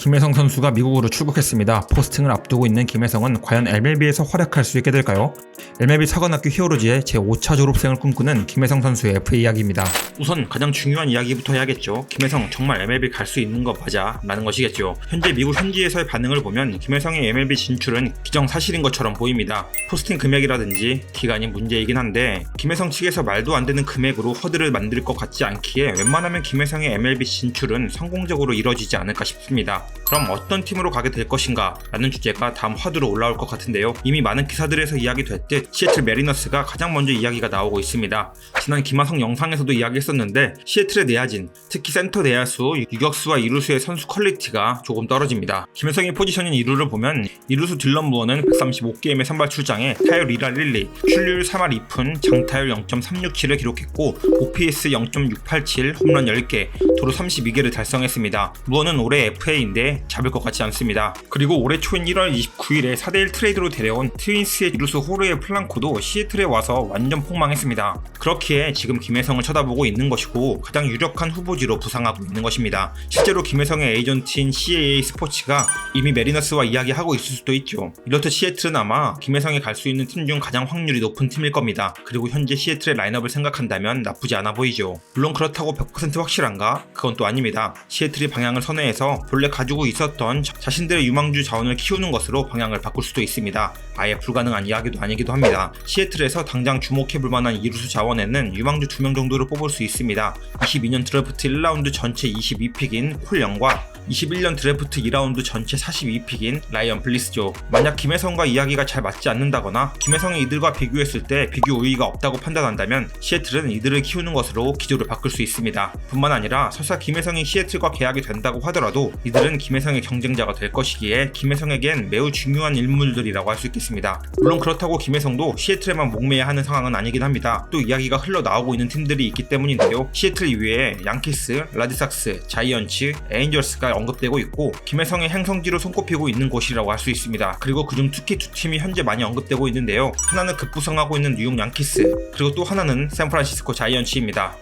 김혜성 선수가 미국으로 출국했습니다. 포스팅을 앞두고 있는 김혜성은 과연 MLB에서 활약할 수 있게 될까요? MLB 사관학교 히어로즈의 제5차 졸업생을 꿈꾸는 김혜성 선수의 FA 이야기입니다. 우선 가장 중요한 이야기부터 해야겠죠. 김혜성 정말 MLB 갈 수 있는 거 맞아? 라는 것이겠죠. 현재 미국 현지에서의 반응을 보면 김혜성의 MLB 진출은 기정사실인 것처럼 보입니다. 포스팅 금액이라든지 기간이 문제이긴 한데 김혜성 측에서 말도 안 되는 금액으로 허들을 만들 것 같지 않기에 웬만하면 김혜성의 MLB 진출은 성공적으로 이뤄지지 않을까 싶습니다. 그럼 어떤 팀으로 가게 될 것인가? 라는 주제가 다음 화두로 올라올 것 같은데요. 이미 많은 기사들에서 이야기됐듯 시애틀 메리너스가 가장 먼저 이야기가 나오고 있습니다. 지난 김하성 영상에서도 이야기했었는데 시애틀의 내야진, 특히 센터 내야수, 유격수와 이루수의 선수 퀄리티가 조금 떨어집니다. 김혜성의 포지션인 이루를 보면 이루수 딜런 무어는 135게임의 선발 출장에 타율 2할 1리, 출루율 3할 2푼, 장타율 0.367을 기록했고 OPS 0.687, 홈런 10개, 도루 32개를 달성했습니다. 무어는 올해 FA인데 잡을 것 같지 않습니다. 그리고 올해 초인 1월 29일에 4대1 트레이드로 데려온 트윈스의 이루수 호르에 플랑코도 시애틀에 와서 완전 폭망했습니다. 그렇기에 지금 김혜성을 쳐다보고 있는 것이고 가장 유력한 후보지로 부상하고 있는 것입니다. 실제로 김혜성의 에이전트인 CAA 스포츠가 이미 메리너스와 이야기하고 있을 수도 있죠. 이렇듯 시애틀은 아마 김혜성이 갈 수 있는 팀 중 가장 확률이 높은 팀일 겁니다. 그리고 현재 시애틀의 라인업을 생각한다면 나쁘지 않아 보이죠. 물론 그렇다고 100% 확실한가? 그건 또 아닙니다. 시애틀이 방향을 선회해서 본래 가지고 있었던 자신들의 유망주 자원을 키우는 것으로 방향을 바꿀 수도 있습니다. 아예 불가능한 이야기도 아니기도 합니다. 시애틀에서 당장 주목해볼 만한 이루수 자원에는 유망주 2명 정도를 뽑을 수 있습니다. 22년 드래프트 1라운드 전체 22픽인 콜영과 21년 드래프트 2라운드 전체 42픽인 라이언 블리스죠. 만약 김혜성과 이야기가 잘 맞지 않는다거나 김혜성이 이들과 비교했을 때 비교 우위가 없다고 판단한다면 시애틀은 이들을 키우는 것으로 기조를 바꿀 수 있습니다. 뿐만 아니라 설사 김혜성이 시애틀과 계약이 된다고 하더라도 이들은 김혜성의 경쟁자가 될 것이기에 김혜성에겐 매우 중요한 인물들이라고 할 수 있겠습니다. 물론 그렇다고 김혜성도 시애틀에만 목매야 하는 상황은 아니긴 합니다. 또 이야기가 흘러나오고 있는 팀들이 있기 때문인데요. 시애틀 이외에 양키스, 라디삭스, 자이언츠, 에인절스가 언급되고 있고 김혜성의 행성지로 손꼽히고 있는 곳이라고 할 수 있습니다. 그리고 그중 특히 두 팀이 현재 많이 언급되고 있는데요. 하나는 급부상하고 있는 뉴욕 양키스, 그리고 또 하나는 샌프란시스코 자이언츠입니다.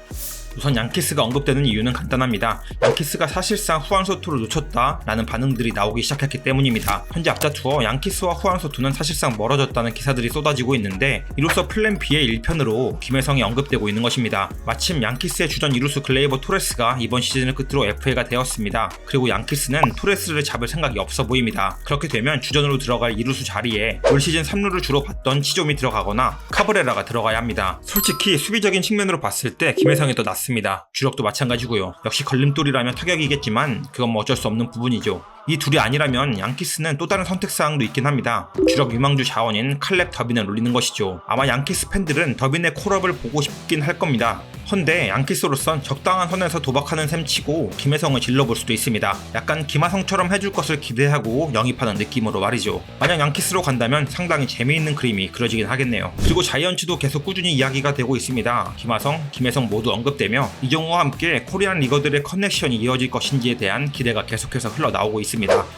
우선 양키스가 언급되는 이유는 간단합니다. 양키스가 사실상 후안 소투를 놓쳤다라는 반응들이 나오기 시작했기 때문입니다. 현재 앞다투어 양키스와 후안 소투는 사실상 멀어졌다는 기사들이 쏟아지고 있는데 이로써 플랜 B의 1편으로 김혜성이 언급되고 있는 것입니다. 마침 양키스의 주전 이루수 글레이버 토레스가 이번 시즌을 끝으로 FA가 되었습니다. 그리고 양키스는 토레스를 잡을 생각이 없어 보입니다. 그렇게 되면 주전으로 들어갈 이루수 자리에 올 시즌 3루를 주로 봤던 치좀이 들어가거나 카브레라가 들어가야 합니다. 솔직히 수비적인 측면으로 봤을 때 김혜성이 더 낫습니다. 주력도 마찬가지고요. 역시 걸림돌이라면 타격이겠지만 그건 뭐 어쩔 수 없는 부분이죠. 이 둘이 아니라면 양키스는 또 다른 선택사항도 있긴 합니다. 주력 유망주 자원인 칼렙 더빈을 노리는 것이죠. 아마 양키스 팬들은 더빈의 콜업을 보고 싶긴 할 겁니다. 헌데 양키스로선 적당한 선에서 도박하는 셈치고 김혜성을 질러볼 수도 있습니다. 약간 김하성처럼 해줄 것을 기대하고 영입하는 느낌으로 말이죠. 만약 양키스로 간다면 상당히 재미있는 그림이 그려지긴 하겠네요. 그리고 자이언츠도 계속 꾸준히 이야기가 되고 있습니다. 김하성, 김혜성 모두 언급되며 이정우와 함께 코리안 리거들의 커넥션이 이어질 것인지에 대한 기대가 계속해서 흘러나오고 있습니다.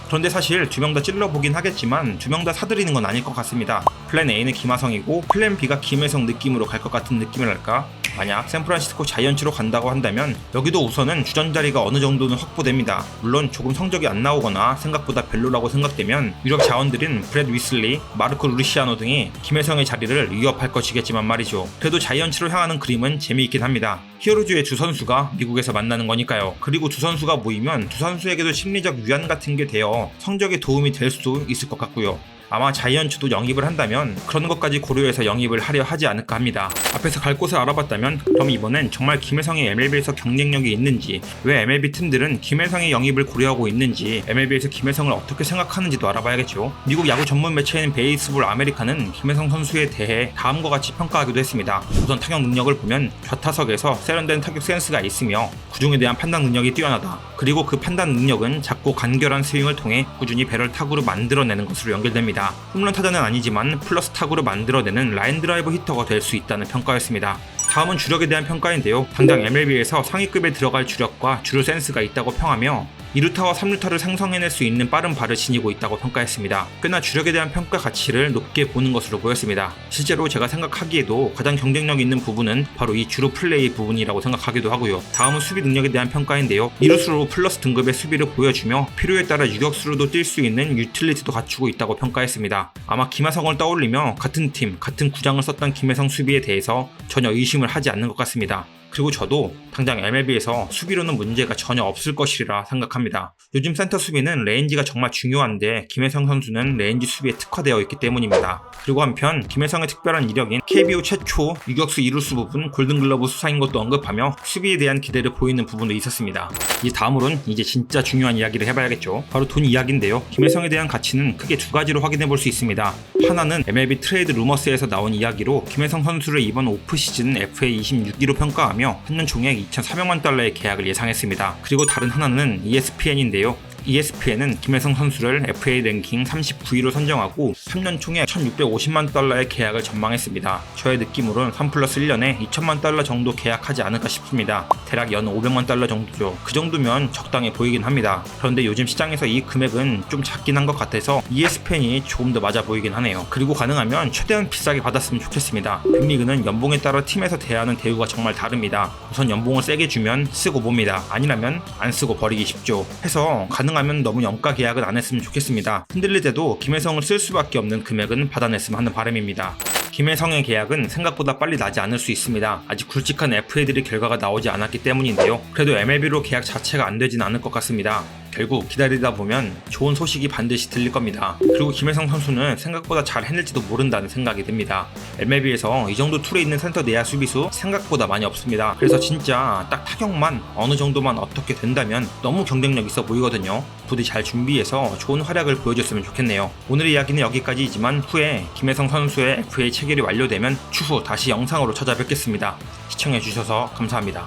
그런데 사실 두 명 다 찔러보긴 하겠지만 두 명 다 사들이는 건 아닐 것 같습니다. 플랜 A는 김하성이고 플랜 B가 김혜성 느낌으로 갈 것 같은 느낌이랄까? 만약 샌프란시스코 자이언츠로 간다고 한다면 여기도 우선은 주전 자리가 어느 정도는 확보됩니다. 물론 조금 성적이 안 나오거나 생각보다 별로라고 생각되면 유력 자원들인 브렛 위슬리, 마르코 루시아노 등이 김혜성의 자리를 위협할 것이겠지만 말이죠. 그래도 자이언츠로 향하는 그림은 재미있긴 합니다. 히어로즈의 두 선수가 미국에서 만나는 거니까요. 그리고 두 선수가 모이면 두 선수에게도 심리적 위안 같은 게 되어 성적에 도움이 될 수도 있을 것 같고요. 아마 자이언츠도 영입을 한다면 그런 것까지 고려해서 영입을 하려 하지 않을까 합니다. 앞에서 갈 곳을 알아봤다면 그럼 이번엔 정말 김혜성이 MLB에서 경쟁력이 있는지, 왜 MLB 팀들은 김혜성의 영입을 고려하고 있는지, MLB에서 김혜성을 어떻게 생각하는지도 알아봐야겠죠. 미국 야구 전문 매체인 베이스볼 아메리카는 김혜성 선수에 대해 다음과 같이 평가하기도 했습니다. 우선 타격 능력을 보면 좌타석에서 세련된 타격 센스가 있으며 구종에 대한 판단 능력이 뛰어나다. 그리고 그 판단 능력은 작고 간결한 스윙을 통해 꾸준히 배럴 타구를 만들어내는 것으로 연결됩니다. 홈런 타자는 아니지만 플러스 타구를 만들어내는 라인 드라이브 히터가 될 수 있다는 평가였습니다. 다음은 주력에 대한 평가인데요. 당장 MLB에서 상위급에 들어갈 주력과 주루 센스가 있다고 평하며 2루타와 3루타를 생성해낼 수 있는 빠른 발을 지니고 있다고 평가했습니다. 꽤나 주력에 대한 평가 가치를 높게 보는 것으로 보였습니다. 실제로 제가 생각하기에도 가장 경쟁력 있는 부분은 바로 이 주루 플레이 부분이라고 생각하기도 하고요. 다음은 수비 능력에 대한 평가인데요. 이루수로 플러스 등급의 수비를 보여주며 필요에 따라 유격수로도 뛸 수 있는 유틸리티도 갖추고 있다고 평가했습니다. 아마 김하성을 떠올리며 같은 팀, 같은 구장을 썼던 김하성 수비에 대해서 전혀 의심을 하지 않는 것 같습니다. 그리고 저도 당장 MLB에서 수비로는 문제가 전혀 없을 것이라 생각합니다. 요즘 센터 수비는 레인지가 정말 중요한데 김혜성 선수는 레인지 수비에 특화되어 있기 때문입니다. 그리고 한편 김혜성의 특별한 이력인 KBO 최초 유격수 이루수 부분 골든글러브 수상인 것도 언급하며 수비에 대한 기대를 보이는 부분도 있었습니다. 이 다음으로는 이제 진짜 중요한 이야기를 해봐야겠죠. 바로 돈 이야기인데요. 김혜성에 대한 가치는 크게 두 가지로 확인해 볼 수 있습니다. 하나는 MLB 트레이드 루머스에서 나온 이야기로 김혜성 선수를 이번 오프 시즌 FA 26위로 평가하며 한 년 총액 2,400만 달러의 계약을 예상했습니다. 그리고 다른 하나는 ESPN인데요. ESPN은 김혜성 선수를 FA 랭킹 39위로 선정하고 3년 총액 1,650만 달러의 계약을 전망했습니다. 저의 느낌으로는 3+1년에 2,000만 달러 정도 계약하지 않을까 싶습니다. 대략 연 500만 달러 정도죠. 그 정도면 적당해 보이긴 합니다. 그런데 요즘 시장에서 이 금액은 좀 작긴 한 것 같아서 ESPN이 조금 더 맞아 보이긴 하네요. 그리고 가능하면 최대한 비싸게 받았으면 좋겠습니다. 빅리그는 연봉에 따라 팀에서 대하는 대우가 정말 다릅니다. 우선 연봉을 세게 주면 쓰고 봅니다. 아니라면 안 쓰고 버리기 쉽죠. 해서 가능하면 너무 연가 계약은 안 했으면 좋겠습니다. 흔들릴 때도 김혜성을 쓸 수밖에 없는 금액은 받아냈으면 하는 바람입니다. 김혜성의 계약은 생각보다 빨리 나지 않을 수 있습니다. 아직 굵직한 FA들의 결과가 나오지 않았기 때문인데요. 그래도 MLB로 계약 자체가 안 되진 않을 것 같습니다. 결국 기다리다 보면 좋은 소식이 반드시 들릴 겁니다. 그리고 김혜성 선수는 생각보다 잘 해낼지도 모른다는 생각이 듭니다. MLB에서 이 정도 툴에 있는 센터 내야 수비수 생각보다 많이 없습니다. 그래서 진짜 딱 타격만 어느 정도만 어떻게 된다면 너무 경쟁력 있어 보이거든요. 부디 잘 준비해서 좋은 활약을 보여줬으면 좋겠네요. 오늘의 이야기는 여기까지이지만 후에 김혜성 선수의 FA 체결이 완료되면 추후 다시 영상으로 찾아뵙겠습니다. 시청해주셔서 감사합니다.